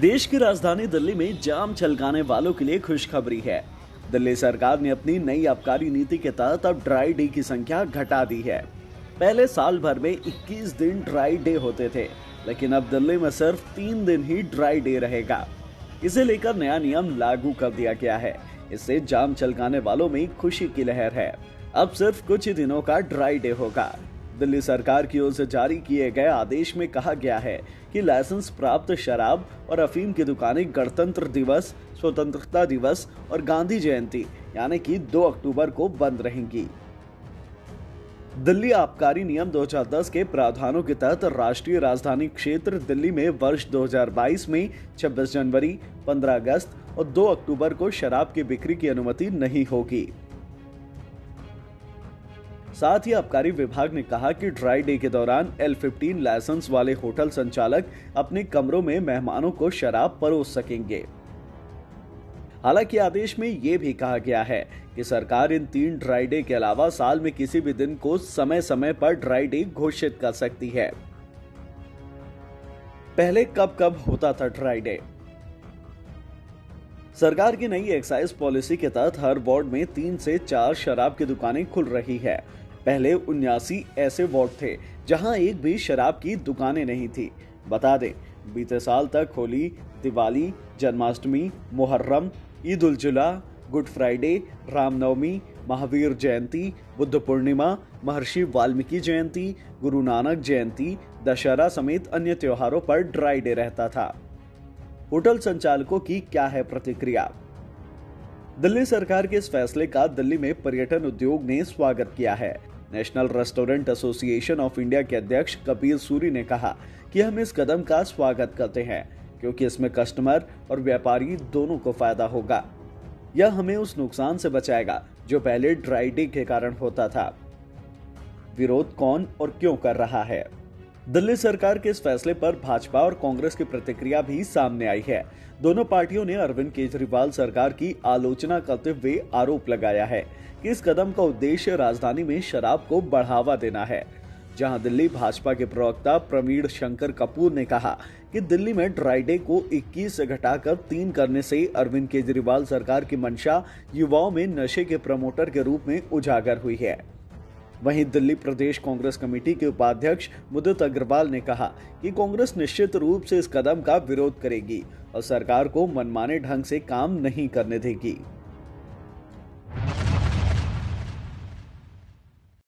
देश की राजधानी दिल्ली में जाम छलकाने वालों के लिए खुशखबरी है। दिल्ली सरकार ने अपनी नई आबकारी नीति के तहत अब ड्राई डे की संख्या घटा दी है। पहले साल भर में 21 दिन ड्राई डे होते थे, लेकिन अब दिल्ली में सिर्फ 3 दिन ही ड्राई डे रहेगा। इसे लेकर नया नियम लागू कर दिया गया है। इससे जाम छलकाने वालों में खुशी की लहर है। अब सिर्फ कुछ ही दिनों का ड्राई डे होगा। दिल्ली सरकार की ओर से जारी किए गए आदेश में कहा गया है कि लाइसेंस प्राप्त शराब और अफीम की दुकानें गणतंत्र दिवस, स्वतंत्रता दिवस और गांधी जयंती यानी कि 2 अक्टूबर को बंद रहेंगी। दिल्ली आबकारी नियम 2010 के प्रावधानों के तहत राष्ट्रीय राजधानी क्षेत्र दिल्ली में वर्ष 2022 में 26 जनवरी, 15 अगस्त और 2 अक्टूबर को शराब की बिक्री की अनुमति नहीं होगी। साथ ही आबकारी विभाग ने कहा कि ड्राई डे के दौरान L15 लाइसेंस वाले होटल संचालक अपने कमरों में मेहमानों को शराब परोस सकेंगे। हालांकि आदेश में यह भी कहा गया है कि सरकार इन 3 ड्राई डे के अलावा साल में किसी भी दिन को समय समय पर ड्राई डे घोषित कर सकती है। पहले कब कब होता था ड्राई डे? सरकार की नई एक्साइज पॉलिसी के तहत हर वार्ड में 3 से 4 शराब की दुकानें खुल रही है। पहले 79 ऐसे वार्ड थे जहां एक भी शराब की दुकानें नहीं थी। बता दें, बीते साल तक होली, दिवाली, जन्माष्टमी, मुहर्रम, ईद उल जुहा, गुड फ्राइडे, रामनवमी, महावीर जयंती, बुद्ध पूर्णिमा, महर्षि वाल्मीकि जयंती, गुरु नानक जयंती, दशहरा समेत अन्य त्योहारों पर ड्राई डे रहता था। होटल संचालकों की क्या है प्रतिक्रिया? दिल्ली सरकार के इस फैसले का दिल्ली में पर्यटन उद्योग ने स्वागत किया है। National restaurant association of India के अध्यक्ष कपिल सूरी ने कहा कि हम इस कदम का स्वागत करते हैं क्योंकि इसमें कस्टमर और व्यापारी दोनों को फायदा होगा। यह हमें उस नुकसान से बचाएगा जो पहले ड्राई डे के कारण होता था। विरोध कौन और क्यों कर रहा है? दिल्ली सरकार के इस फैसले पर भाजपा और कांग्रेस की प्रतिक्रिया भी सामने आई है। दोनों पार्टियों ने अरविंद केजरीवाल सरकार की आलोचना करते हुए आरोप लगाया है कि इस कदम का उद्देश्य राजधानी में शराब को बढ़ावा देना है। जहां दिल्ली भाजपा के प्रवक्ता प्रवीण शंकर कपूर ने कहा कि दिल्ली में ड्राई डे को 21 से घटाकर 3 करने से अरविंद केजरीवाल सरकार की मंशा युवाओं में नशे के प्रमोटर के रूप में उजागर हुई है। वहीं दिल्ली प्रदेश कांग्रेस कमेटी के उपाध्यक्ष मुदित अग्रवाल ने कहा कि कांग्रेस निश्चित रूप से इस कदम का विरोध करेगी और सरकार को मनमाने ढंग से काम नहीं करने देगी।